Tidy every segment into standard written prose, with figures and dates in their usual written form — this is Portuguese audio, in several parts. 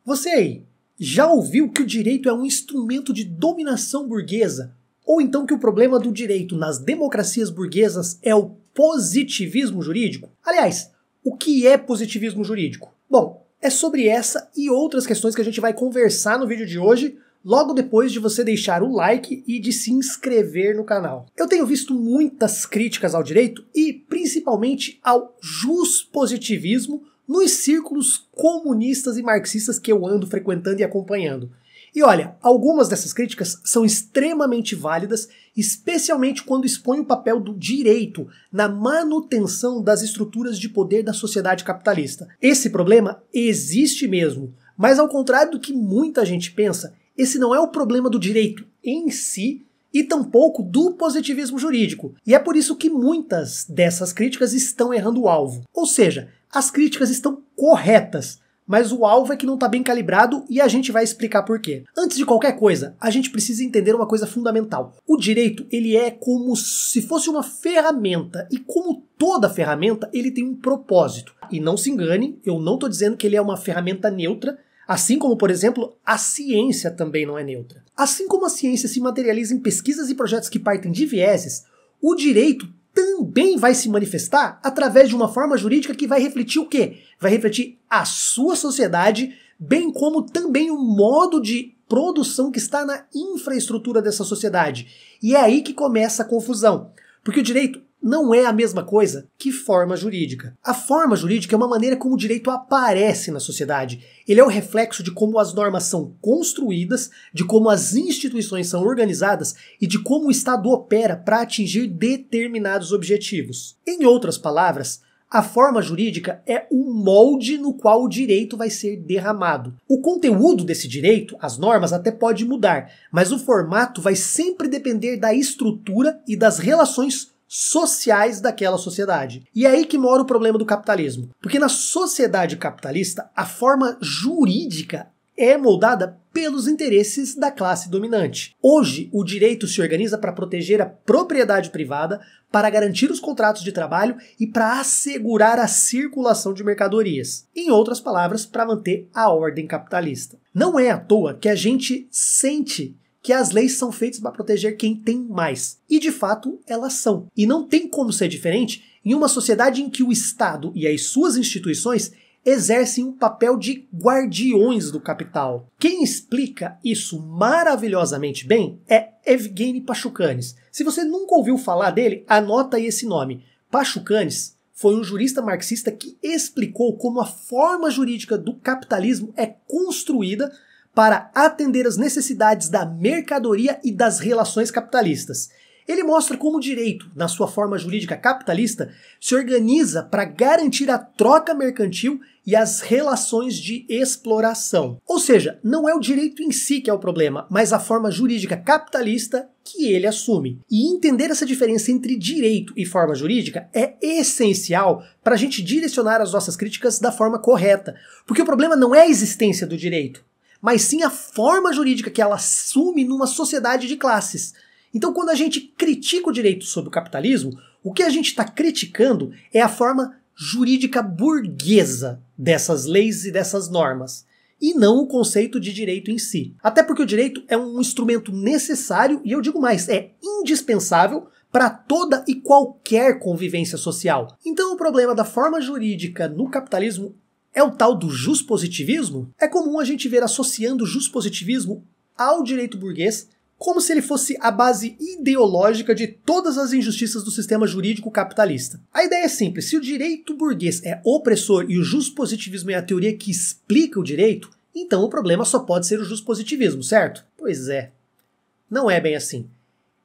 Você aí, já ouviu que o direito é um instrumento de dominação burguesa? Ou então que o problema do direito nas democracias burguesas é o positivismo jurídico? Aliás, o que é positivismo jurídico? Bom, é sobre essa e outras questões que a gente vai conversar no vídeo de hoje, logo depois de você deixar o like e de se inscrever no canal. Eu tenho visto muitas críticas ao direito e principalmente ao juspositivismo nos círculos comunistas e marxistas que eu ando frequentando e acompanhando. E olha, algumas dessas críticas são extremamente válidas, especialmente quando expõem o papel do direito na manutenção das estruturas de poder da sociedade capitalista. Esse problema existe mesmo, mas ao contrário do que muita gente pensa, esse não é o problema do direito em si e tampouco do positivismo jurídico. E é por isso que muitas dessas críticas estão errando o alvo. Ou seja, as críticas estão corretas, mas o alvo é que não está bem calibrado e a gente vai explicar por quê. Antes de qualquer coisa, a gente precisa entender uma coisa fundamental. O direito, ele é como se fosse uma ferramenta, e como toda ferramenta, ele tem um propósito. E não se engane, eu não estou dizendo que ele é uma ferramenta neutra, assim como, por exemplo, a ciência também não é neutra. Assim como a ciência se materializa em pesquisas e projetos que partem de vieses, o direito também vai se manifestar através de uma forma jurídica que vai refletir o quê? Vai refletir a sua sociedade, bem como também o modo de produção que está na infraestrutura dessa sociedade. E é aí que começa a confusão, porque o direito não é a mesma coisa que forma jurídica. A forma jurídica é uma maneira como o direito aparece na sociedade. Ele é o reflexo de como as normas são construídas, de como as instituições são organizadas e de como o Estado opera para atingir determinados objetivos. Em outras palavras, a forma jurídica é o molde no qual o direito vai ser derramado. O conteúdo desse direito, as normas, até pode mudar, mas o formato vai sempre depender da estrutura e das relações sociais daquela sociedade. E é aí que mora o problema do capitalismo. Porque na sociedade capitalista, a forma jurídica é moldada pelos interesses da classe dominante. Hoje, o direito se organiza para proteger a propriedade privada, para garantir os contratos de trabalho e para assegurar a circulação de mercadorias. Em outras palavras, para manter a ordem capitalista. Não é à toa que a gente sente que as leis são feitas para proteger quem tem mais. E de fato, elas são. E não tem como ser diferente em uma sociedade em que o Estado e as suas instituições exercem um papel de guardiões do capital. Quem explica isso maravilhosamente bem é Evgeny Pachucanes. Se você nunca ouviu falar dele, anota aí esse nome. Pachucanes foi um jurista marxista que explicou como a forma jurídica do capitalismo é construída para atender às necessidades da mercadoria e das relações capitalistas. Ele mostra como o direito, na sua forma jurídica capitalista, se organiza para garantir a troca mercantil e as relações de exploração. Ou seja, não é o direito em si que é o problema, mas a forma jurídica capitalista que ele assume. E entender essa diferença entre direito e forma jurídica é essencial para a gente direcionar as nossas críticas da forma correta. Porque o problema não é a existência do direito, mas sim a forma jurídica que ela assume numa sociedade de classes. Então, quando a gente critica o direito sobre o capitalismo, o que a gente está criticando é a forma jurídica burguesa dessas leis e dessas normas, e não o conceito de direito em si. Até porque o direito é um instrumento necessário, e eu digo mais, é indispensável para toda e qualquer convivência social. Então, o problema da forma jurídica no capitalismo é o tal do juspositivismo? É comum a gente ver associando o juspositivismo ao direito burguês como se ele fosse a base ideológica de todas as injustiças do sistema jurídico capitalista. A ideia é simples: se o direito burguês é opressor e o juspositivismo é a teoria que explica o direito, então o problema só pode ser o juspositivismo, certo? Pois é. Não é bem assim.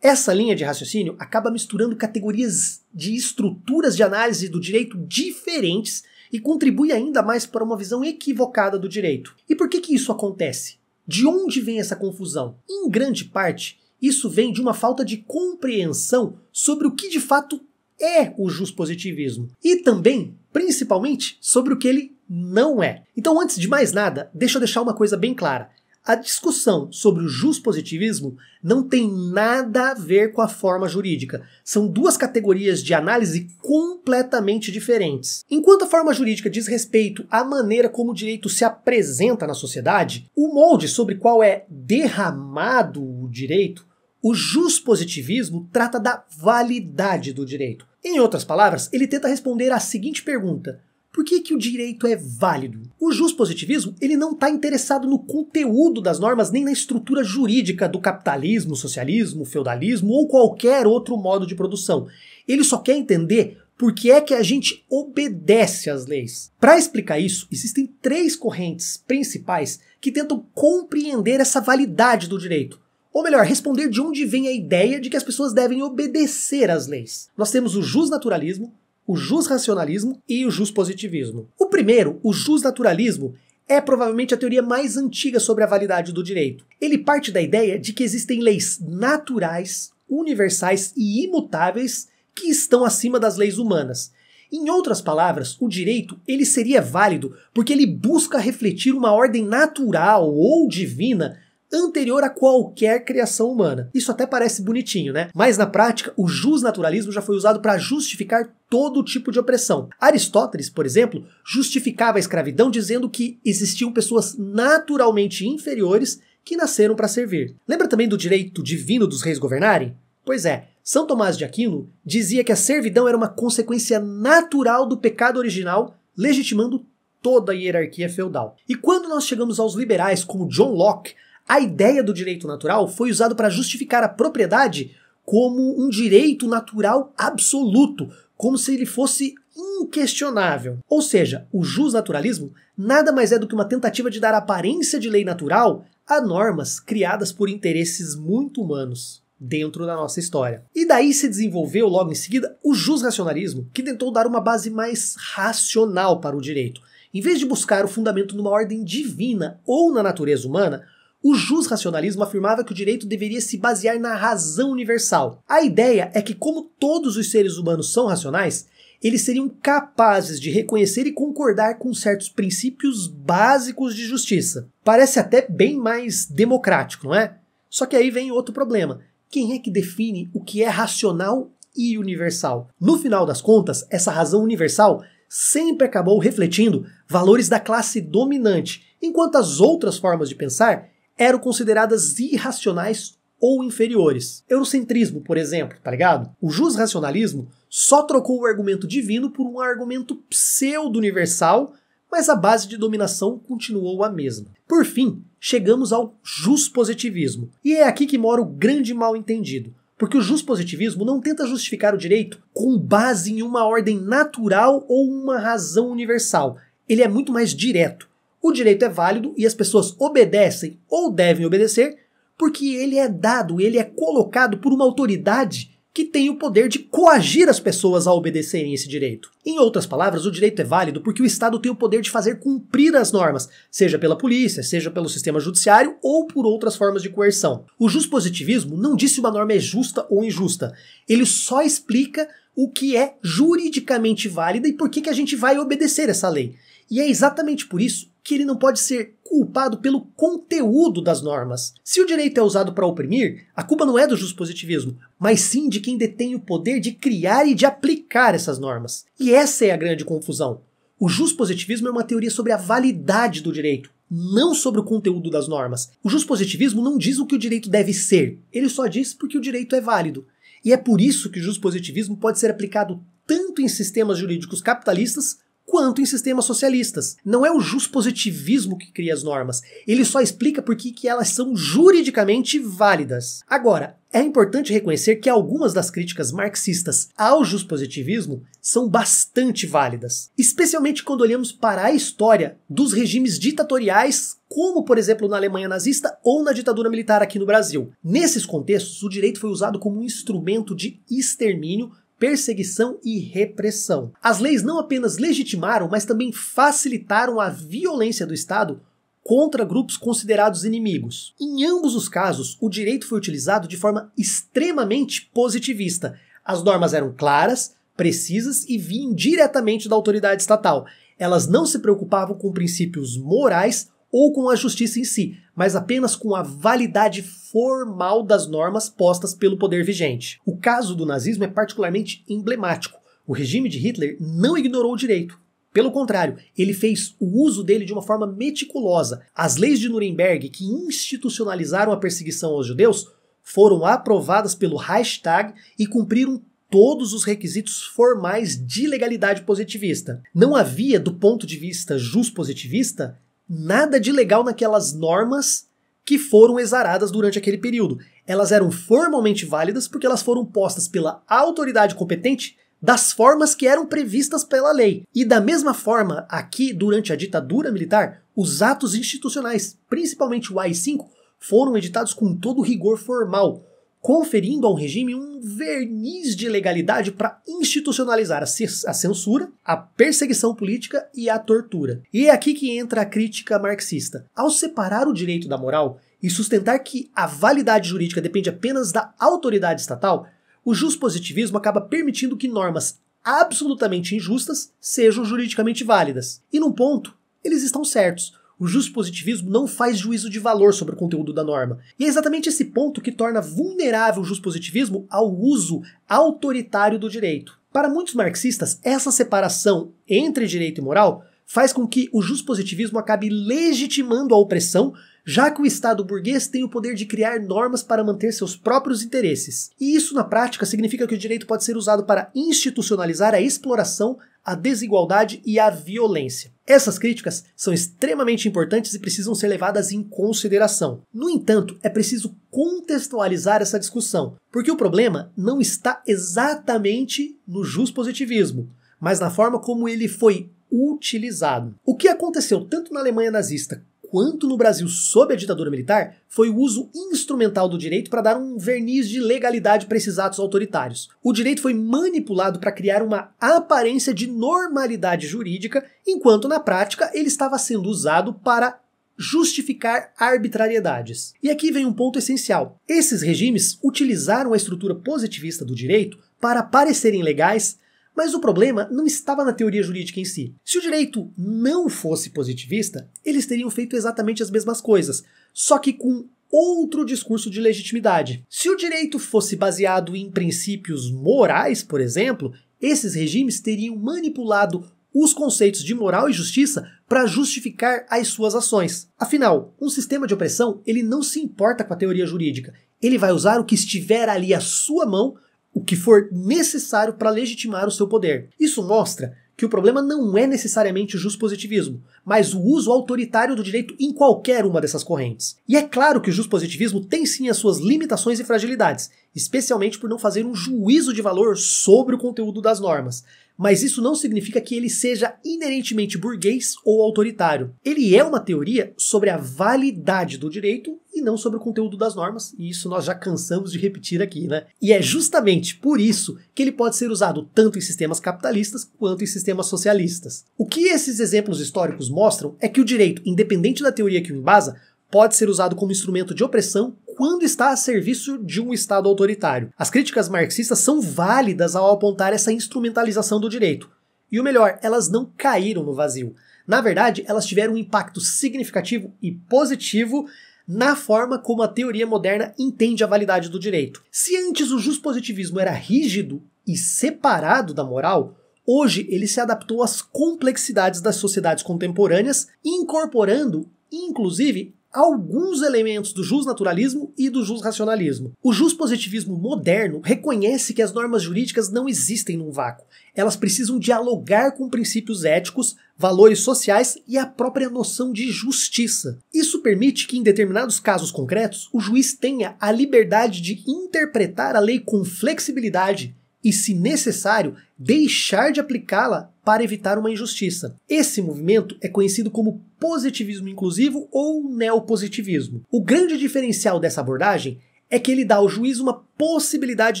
Essa linha de raciocínio acaba misturando categorias de estruturas de análise do direito diferentes e contribui ainda mais para uma visão equivocada do direito. E por que isso acontece? De onde vem essa confusão? Em grande parte, isso vem de uma falta de compreensão sobre o que de fato é o juspositivismo. E também, principalmente, sobre o que ele não é. Então, antes de mais nada, deixa eu deixar uma coisa bem clara. A discussão sobre o juspositivismo não tem nada a ver com a forma jurídica. São duas categorias de análise completamente diferentes. Enquanto a forma jurídica diz respeito à maneira como o direito se apresenta na sociedade, o molde sobre qual é derramado o direito, o juspositivismo trata da validade do direito. Em outras palavras, ele tenta responder à seguinte pergunta: por que o direito é válido? O juspositivismo ele não está interessado no conteúdo das normas nem na estrutura jurídica do capitalismo, socialismo, feudalismo ou qualquer outro modo de produção. Ele só quer entender por que é que a gente obedece às leis. Para explicar isso, existem três correntes principais que tentam compreender essa validade do direito. Ou melhor, responder de onde vem a ideia de que as pessoas devem obedecer às leis. Nós temos o jusnaturalismo, o jusracionalismo e o juspositivismo. O primeiro, o jusnaturalismo, é provavelmente a teoria mais antiga sobre a validade do direito. Ele parte da ideia de que existem leis naturais, universais e imutáveis que estão acima das leis humanas. Em outras palavras, o direito ele seria válido porque ele busca refletir uma ordem natural ou divina anterior a qualquer criação humana. Isso até parece bonitinho, né? Mas na prática, o jusnaturalismo já foi usado para justificar todo tipo de opressão. Aristóteles, por exemplo, justificava a escravidão dizendo que existiam pessoas naturalmente inferiores que nasceram para servir. Lembra também do direito divino dos reis governarem? Pois é, São Tomás de Aquino dizia que a servidão era uma consequência natural do pecado original, legitimando toda a hierarquia feudal. E quando nós chegamos aos liberais como John Locke, a ideia do direito natural foi usada para justificar a propriedade como um direito natural absoluto, como se ele fosse inquestionável. Ou seja, o jusnaturalismo nada mais é do que uma tentativa de dar aparência de lei natural a normas criadas por interesses muito humanos dentro da nossa história. E daí se desenvolveu logo em seguida o jusracionalismo, que tentou dar uma base mais racional para o direito. Em vez de buscar o fundamento numa ordem divina ou na natureza humana, o jusracionalismo afirmava que o direito deveria se basear na razão universal. A ideia é que, como todos os seres humanos são racionais, eles seriam capazes de reconhecer e concordar com certos princípios básicos de justiça. Parece até bem mais democrático, não é? Só que aí vem outro problema. Quem é que define o que é racional e universal? No final das contas, essa razão universal sempre acabou refletindo valores da classe dominante, enquanto as outras formas de pensar eram consideradas irracionais ou inferiores. Eurocentrismo, por exemplo, tá ligado? O jusracionalismo só trocou o argumento divino por um argumento pseudo-universal, mas a base de dominação continuou a mesma. Por fim, chegamos ao juspositivismo. E é aqui que mora o grande mal-entendido, porque o juspositivismo não tenta justificar o direito com base em uma ordem natural ou uma razão universal. Ele é muito mais direto. O direito é válido e as pessoas obedecem ou devem obedecer porque ele é dado, ele é colocado por uma autoridade que tem o poder de coagir as pessoas a obedecerem esse direito. Em outras palavras, o direito é válido porque o Estado tem o poder de fazer cumprir as normas, seja pela polícia, seja pelo sistema judiciário ou por outras formas de coerção. O juspositivismo não diz se uma norma é justa ou injusta. Ele só explica o que é juridicamente válida e por que a gente vai obedecer essa lei. E é exatamente por isso que ele não pode ser culpado pelo conteúdo das normas. Se o direito é usado para oprimir, a culpa não é do juspositivismo, mas sim de quem detém o poder de criar e de aplicar essas normas. E essa é a grande confusão. O juspositivismo é uma teoria sobre a validade do direito, não sobre o conteúdo das normas. O juspositivismo não diz o que o direito deve ser, ele só diz porque o direito é válido. E é por isso que o juspositivismo pode ser aplicado tanto em sistemas jurídicos capitalistas quanto em sistemas socialistas. Não é o juspositivismo que cria as normas, ele só explica por que elas são juridicamente válidas. Agora, é importante reconhecer que algumas das críticas marxistas ao juspositivismo são bastante válidas, especialmente quando olhamos para a história dos regimes ditatoriais, como por exemplo na Alemanha nazista ou na ditadura militar aqui no Brasil. Nesses contextos, o direito foi usado como um instrumento de extermínio, perseguição e repressão. As leis não apenas legitimaram, mas também facilitaram a violência do Estado contra grupos considerados inimigos. Em ambos os casos, o direito foi utilizado de forma extremamente positivista. As normas eram claras, precisas e vinham diretamente da autoridade estatal. Elas não se preocupavam com princípios morais ou com a justiça em si, mas apenas com a validade formal das normas postas pelo poder vigente. O caso do nazismo é particularmente emblemático. O regime de Hitler não ignorou o direito. Pelo contrário, ele fez o uso dele de uma forma meticulosa. As leis de Nuremberg, que institucionalizaram a perseguição aos judeus, foram aprovadas pelo Reichstag e cumpriram todos os requisitos formais de legalidade positivista. Não havia, do ponto de vista juspositivista, nada de legal naquelas normas que foram exaradas durante aquele período. Elas eram formalmente válidas porque elas foram postas pela autoridade competente das formas que eram previstas pela lei. E da mesma forma, aqui, durante a ditadura militar, os atos institucionais, principalmente o AI-5, foram editados com todo o rigor formal, conferindo ao regime um verniz de legalidade para institucionalizar a censura, a perseguição política e a tortura. E é aqui que entra a crítica marxista. Ao separar o direito da moral e sustentar que a validade jurídica depende apenas da autoridade estatal, o juspositivismo acaba permitindo que normas absolutamente injustas sejam juridicamente válidas. E num ponto, eles estão certos. O juspositivismo não faz juízo de valor sobre o conteúdo da norma. E é exatamente esse ponto que torna vulnerável o juspositivismo ao uso autoritário do direito. Para muitos marxistas, essa separação entre direito e moral faz com que o juspositivismo acabe legitimando a opressão, já que o Estado burguês tem o poder de criar normas para manter seus próprios interesses. E isso, na prática, significa que o direito pode ser usado para institucionalizar a exploração, a desigualdade e a violência. Essas críticas são extremamente importantes e precisam ser levadas em consideração. No entanto, é preciso contextualizar essa discussão, porque o problema não está exatamente no juspositivismo, mas na forma como ele foi utilizado. O que aconteceu tanto na Alemanha nazista quanto no Brasil sob a ditadura militar foi o uso instrumental do direito para dar um verniz de legalidade para esses atos autoritários. O direito foi manipulado para criar uma aparência de normalidade jurídica, enquanto na prática ele estava sendo usado para justificar arbitrariedades. E aqui vem um ponto essencial. Esses regimes utilizaram a estrutura positivista do direito para parecerem legais, mas o problema não estava na teoria jurídica em si. Se o direito não fosse positivista, eles teriam feito exatamente as mesmas coisas, só que com outro discurso de legitimidade. Se o direito fosse baseado em princípios morais, por exemplo, esses regimes teriam manipulado os conceitos de moral e justiça para justificar as suas ações. Afinal, um sistema de opressão, ele não se importa com a teoria jurídica. Ele vai usar o que estiver ali à sua mão, o que for necessário para legitimar o seu poder. Isso mostra que o problema não é necessariamente o juspositivismo, mas o uso autoritário do direito em qualquer uma dessas correntes. E é claro que o juspositivismo tem sim as suas limitações e fragilidades, especialmente por não fazer um juízo de valor sobre o conteúdo das normas. Mas isso não significa que ele seja inerentemente burguês ou autoritário. Ele é uma teoria sobre a validade do direito e não sobre o conteúdo das normas, e isso nós já cansamos de repetir aqui, né? E é justamente por isso que ele pode ser usado tanto em sistemas capitalistas quanto em sistemas socialistas. O que esses exemplos históricos mostram é que o direito, independente da teoria que o embasa, pode ser usado como instrumento de opressão quando está a serviço de um Estado autoritário. As críticas marxistas são válidas ao apontar essa instrumentalização do direito. E o melhor, elas não caíram no vazio. Na verdade, elas tiveram um impacto significativo e positivo na forma como a teoria moderna entende a validade do direito. Se antes o juspositivismo era rígido e separado da moral, hoje ele se adaptou às complexidades das sociedades contemporâneas, incorporando, inclusive, alguns elementos do jusnaturalismo e do jusracionalismo. O juspositivismo moderno reconhece que as normas jurídicas não existem num vácuo. Elas precisam dialogar com princípios éticos, valores sociais e a própria noção de justiça. Isso permite que, em determinados casos concretos, o juiz tenha a liberdade de interpretar a lei com flexibilidade e, se necessário, deixar de aplicá-la para evitar uma injustiça. Esse movimento é conhecido como positivismo inclusivo ou neopositivismo. O grande diferencial dessa abordagem é que ele dá ao juiz uma possibilidade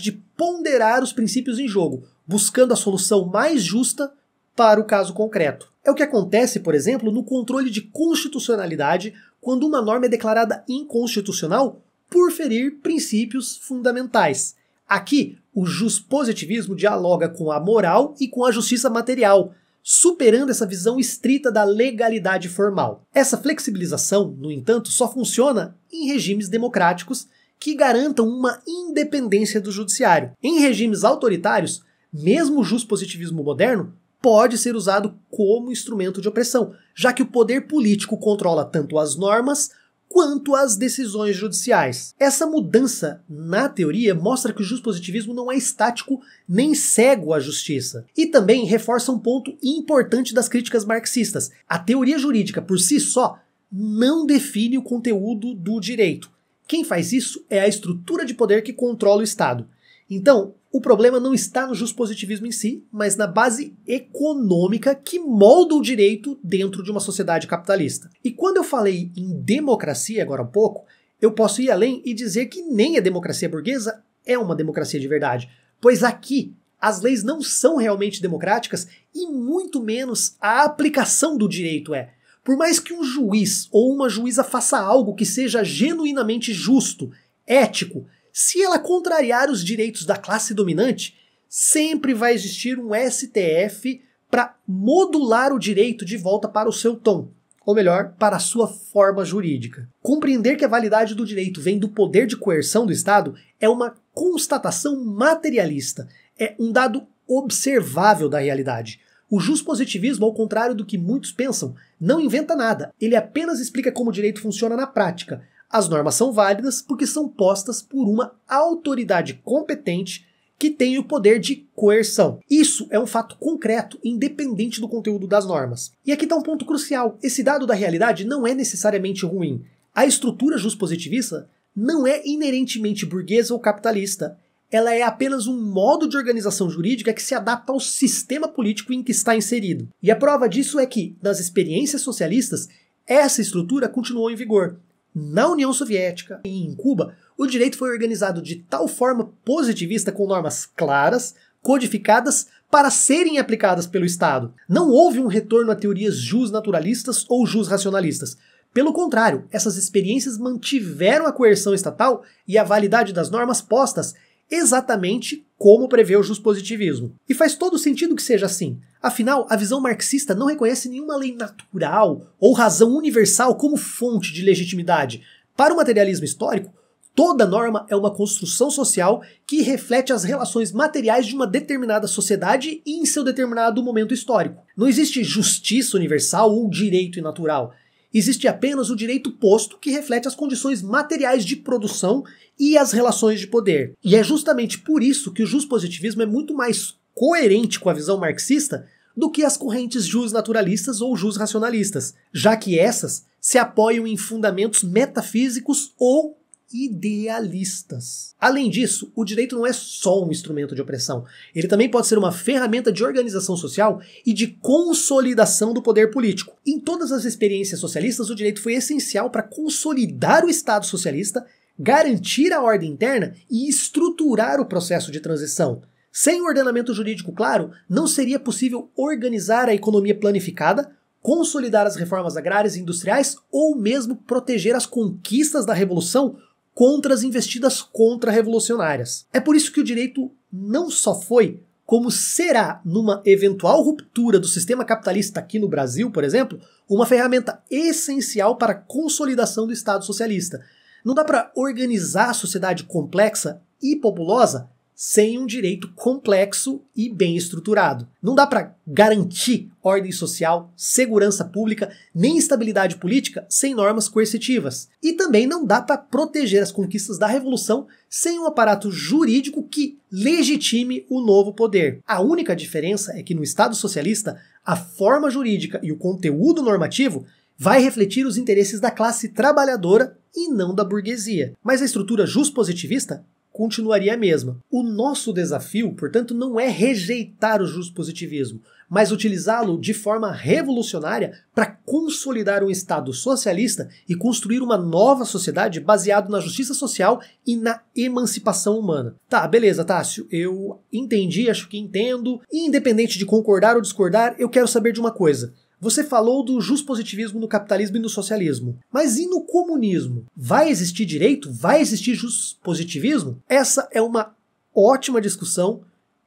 de ponderar os princípios em jogo, buscando a solução mais justa para o caso concreto. É o que acontece, por exemplo, no controle de constitucionalidade, quando uma norma é declarada inconstitucional por ferir princípios fundamentais. Aqui, o juspositivismo dialoga com a moral e com a justiça material, superando essa visão estrita da legalidade formal. Essa flexibilização, no entanto, só funciona em regimes democráticos que garantam uma independência do judiciário. Em regimes autoritários, mesmo o juspositivismo moderno pode ser usado como instrumento de opressão, já que o poder político controla tanto as normas quanto as decisões judiciais. Essa mudança na teoria mostra que o juspositivismo não é estático nem cego à justiça. E também reforça um ponto importante das críticas marxistas. A teoria jurídica por si só não define o conteúdo do direito. Quem faz isso é a estrutura de poder que controla o Estado. Então, o problema não está no juspositivismo em si, mas na base econômica que molda o direito dentro de uma sociedade capitalista. E quando eu falei em democracia agora há pouco, eu posso ir além e dizer que nem a democracia burguesa é uma democracia de verdade, pois aqui as leis não são realmente democráticas e muito menos a aplicação do direito é. Por mais que um juiz ou uma juíza faça algo que seja genuinamente justo, ético, se ela contrariar os direitos da classe dominante, sempre vai existir um STF para modular o direito de volta para o seu tom, ou melhor, para a sua forma jurídica. Compreender que a validade do direito vem do poder de coerção do Estado é uma constatação materialista, é um dado observável da realidade. O juspositivismo, ao contrário do que muitos pensam, não inventa nada, ele apenas explica como o direito funciona na prática. As normas são válidas porque são postas por uma autoridade competente que tem o poder de coerção. Isso é um fato concreto, independente do conteúdo das normas. E aqui está um ponto crucial. Esse dado da realidade não é necessariamente ruim. A estrutura juspositivista não é inerentemente burguesa ou capitalista. Ela é apenas um modo de organização jurídica que se adapta ao sistema político em que está inserido. E a prova disso é que, nas experiências socialistas, essa estrutura continuou em vigor. Na União Soviética e em Cuba, o direito foi organizado de tal forma positivista com normas claras, codificadas, para serem aplicadas pelo Estado. Não houve um retorno a teorias jusnaturalistas ou jusracionalistas. Pelo contrário, essas experiências mantiveram a coerção estatal e a validade das normas postas exatamente como prevê o juspositivismo. E faz todo sentido que seja assim. Afinal, a visão marxista não reconhece nenhuma lei natural ou razão universal como fonte de legitimidade. Para o materialismo histórico, toda norma é uma construção social que reflete as relações materiais de uma determinada sociedade em seu determinado momento histórico. Não existe justiça universal ou direito natural. Existe apenas o direito posto que reflete as condições materiais de produção e as relações de poder. E é justamente por isso que o juspositivismo é muito mais coerente com a visão marxista do que as correntes jusnaturalistas ou jusracionalistas, já que essas se apoiam em fundamentos metafísicos ou idealistas. Além disso, o direito não é só um instrumento de opressão. Ele também pode ser uma ferramenta de organização social e de consolidação do poder político. Em todas as experiências socialistas, o direito foi essencial para consolidar o Estado socialista, garantir a ordem interna e estruturar o processo de transição. Sem um ordenamento jurídico claro, não seria possível organizar a economia planificada, consolidar as reformas agrárias e industriais ou mesmo proteger as conquistas da Revolução contra as investidas contra-revolucionárias. É por isso que o direito não só foi, como será, numa eventual ruptura do sistema capitalista aqui no Brasil, por exemplo, uma ferramenta essencial para a consolidação do Estado socialista. Não dá para organizar a sociedade complexa e populosa sem um direito complexo e bem estruturado. Não dá para garantir ordem social, segurança pública, nem estabilidade política sem normas coercitivas. E também não dá para proteger as conquistas da Revolução sem um aparato jurídico que legitime o novo poder. A única diferença é que no Estado socialista, a forma jurídica e o conteúdo normativo vai refletir os interesses da classe trabalhadora e não da burguesia. Mas a estrutura juspositivista continuaria a mesma. O nosso desafio, portanto, não é rejeitar o juspositivismo, mas utilizá-lo de forma revolucionária para consolidar um Estado socialista e construir uma nova sociedade baseada na justiça social e na emancipação humana. Tá, beleza, Tássio, eu entendi, acho que entendo, e independente de concordar ou discordar, eu quero saber de uma coisa. Você falou do juspositivismo no capitalismo e no socialismo. Mas e no comunismo? Vai existir direito? Vai existir juspositivismo? Essa é uma ótima discussão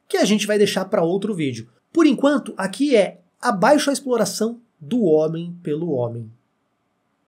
que a gente vai deixar para outro vídeo. Por enquanto, aqui é Abaixo a exploração do homem pelo homem.